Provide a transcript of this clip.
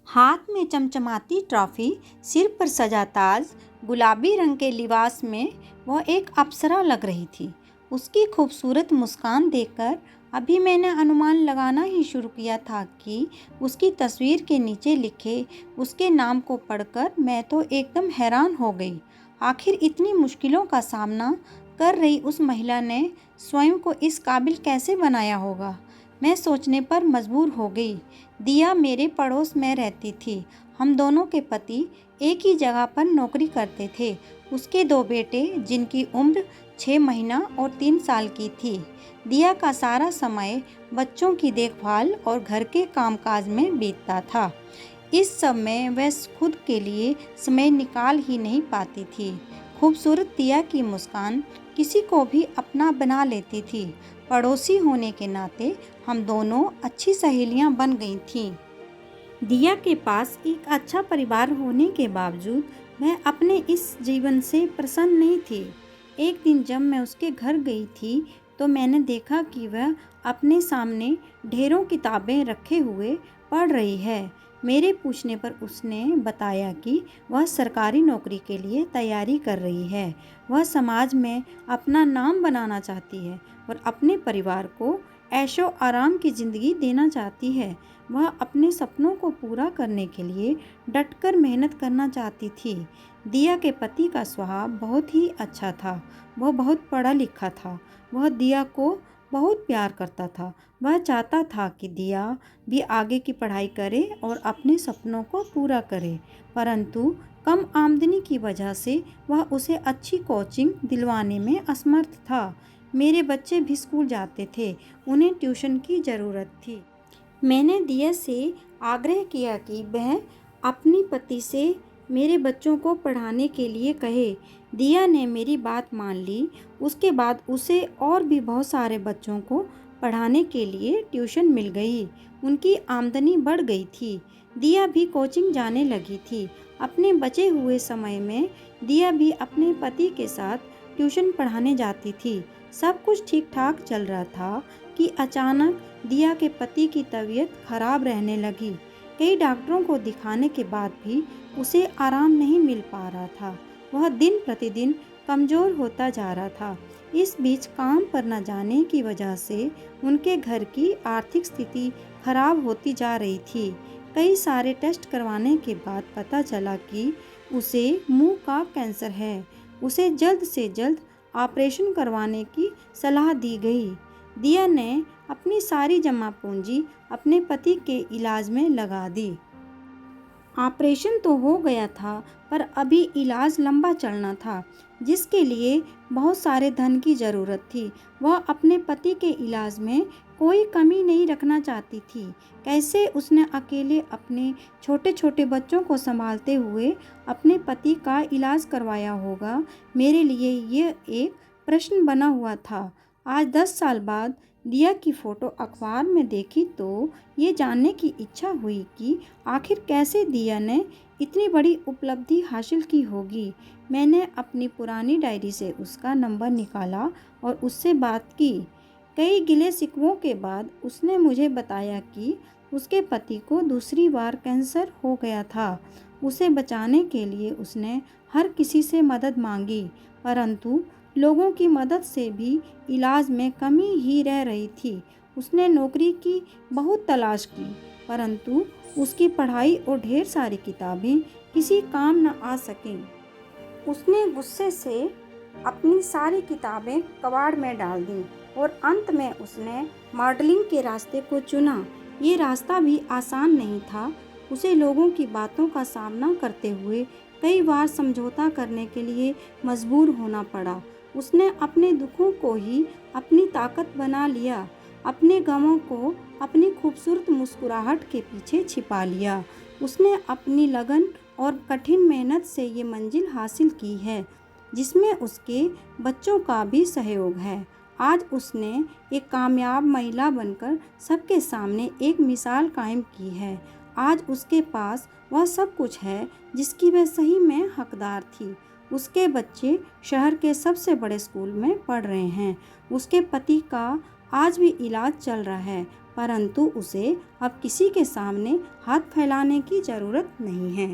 हाथ में चमचमाती ट्रॉफी, सिर पर सजा ताज, गुलाबी रंग के लिबास में वह एक अप्सरा लग रही थी। उसकी खूबसूरत मुस्कान देखकर अभी मैंने अनुमान लगाना ही शुरू किया था कि उसकी तस्वीर के नीचे लिखे उसके नाम को पढ़कर मैं तो एकदम हैरान हो गई। आखिर इतनी मुश्किलों का सामना कर रही उस महिला ने स्वयं को इस काबिल कैसे बनाया होगा, मैं सोचने पर मजबूर हो गई। दिया मेरे पड़ोस में रहती थी। हम दोनों के पति एक ही जगह पर नौकरी करते थे। उसके 2 बेटे जिनकी उम्र 6 महीना और 3 साल की थी। दिया का सारा समय बच्चों की देखभाल और घर के कामकाज में बीतता था। इस सब में वह खुद के लिए समय निकाल ही नहीं पाती थी। खूबसूरत दिया की मुस्कान किसी को भी अपना बना लेती थी। पड़ोसी होने के नाते हम दोनों अच्छी सहेलियां बन गई थीं। दिया के पास एक अच्छा परिवार होने के बावजूद मैं अपने इस जीवन से प्रसन्न नहीं थी। एक दिन जब मैं उसके घर गई थी तो मैंने देखा कि वह अपने सामने ढेरों किताबें रखे हुए पढ़ रही है। मेरे पूछने पर उसने बताया कि वह सरकारी नौकरी के लिए तैयारी कर रही है। वह समाज में अपना नाम बनाना चाहती है और अपने परिवार को ऐशो आराम की ज़िंदगी देना चाहती है। वह अपने सपनों को पूरा करने के लिए डटकर मेहनत करना चाहती थी। दिया के पति का स्वभाव बहुत ही अच्छा था। वह बहुत पढ़ा लिखा था। वह दिया को बहुत प्यार करता था। वह चाहता था कि दिया भी आगे की पढ़ाई करे और अपने सपनों को पूरा करे, परंतु कम आमदनी की वजह से वह उसे अच्छी कोचिंग दिलवाने में असमर्थ था। मेरे बच्चे भी स्कूल जाते थे, उन्हें ट्यूशन की ज़रूरत थी। मैंने दिया से आग्रह किया कि वह अपनी पति से मेरे बच्चों को पढ़ाने के लिए कहे। दिया ने मेरी बात मान ली। उसके बाद उसे और भी बहुत सारे बच्चों को पढ़ाने के लिए ट्यूशन मिल गई। उनकी आमदनी बढ़ गई थी। दिया भी कोचिंग जाने लगी थी। अपने बचे हुए समय में दिया भी अपने पति के साथ ट्यूशन पढ़ाने जाती थी। सब कुछ ठीक ठाक चल रहा था कि अचानक दिया के पति की तबीयत खराब रहने लगी। कई डॉक्टरों को दिखाने के बाद भी उसे आराम नहीं मिल पा रहा था। वह दिन प्रतिदिन कमज़ोर होता जा रहा था। इस बीच काम पर न जाने की वजह से उनके घर की आर्थिक स्थिति खराब होती जा रही थी। कई सारे टेस्ट करवाने के बाद पता चला कि उसे मुंह का कैंसर है। उसे जल्द से जल्द ऑपरेशन करवाने की सलाह दी गई। दिया ने अपनी सारी जमा पूंजी अपने पति के इलाज में लगा दी। ऑपरेशन तो हो गया था, पर अभी इलाज लंबा चलना था, जिसके लिए बहुत सारे धन की ज़रूरत थी। वह अपने पति के इलाज में कोई कमी नहीं रखना चाहती थी। कैसे उसने अकेले अपने छोटे छोटे बच्चों को संभालते हुए अपने पति का इलाज करवाया होगा, मेरे लिए ये एक प्रश्न बना हुआ था। आज 10 साल बाद दिया की फ़ोटो अखबार में देखी तो ये जानने की इच्छा हुई कि आखिर कैसे दिया ने इतनी बड़ी उपलब्धि हासिल की होगी। मैंने अपनी पुरानी डायरी से उसका नंबर निकाला और उससे बात की। कई गिले शिकवों के बाद उसने मुझे बताया कि उसके पति को दूसरी बार कैंसर हो गया था। उसे बचाने के लिए उसने हर किसी से मदद मांगी, परंतु लोगों की मदद से भी इलाज में कमी ही रह रही थी। उसने नौकरी की बहुत तलाश की, परंतु उसकी पढ़ाई और ढेर सारी किताबें किसी काम न आ सकीं। उसने गुस्से से अपनी सारी किताबें कबाड़ में डाल दीं और अंत में उसने मॉडलिंग के रास्ते को चुना। ये रास्ता भी आसान नहीं था। उसे लोगों की बातों का सामना करते हुए कई बार समझौता करने के लिए मजबूर होना पड़ा। उसने अपने दुखों को ही अपनी ताकत बना लिया, अपने गमों को अपनी खूबसूरत मुस्कुराहट के पीछे छिपा लिया। उसने अपनी लगन और कठिन मेहनत से ये मंजिल हासिल की है, जिसमें उसके बच्चों का भी सहयोग है। आज उसने एक कामयाब महिला बनकर सबके सामने एक मिसाल कायम की है। आज उसके पास वह सब कुछ है जिसकी वह सही में हकदार थी। उसके बच्चे शहर के सबसे बड़े स्कूल में पढ़ रहे हैं। उसके पति का आज भी इलाज चल रहा है, परंतु उसे अब किसी के सामने हाथ फैलाने की ज़रूरत नहीं है।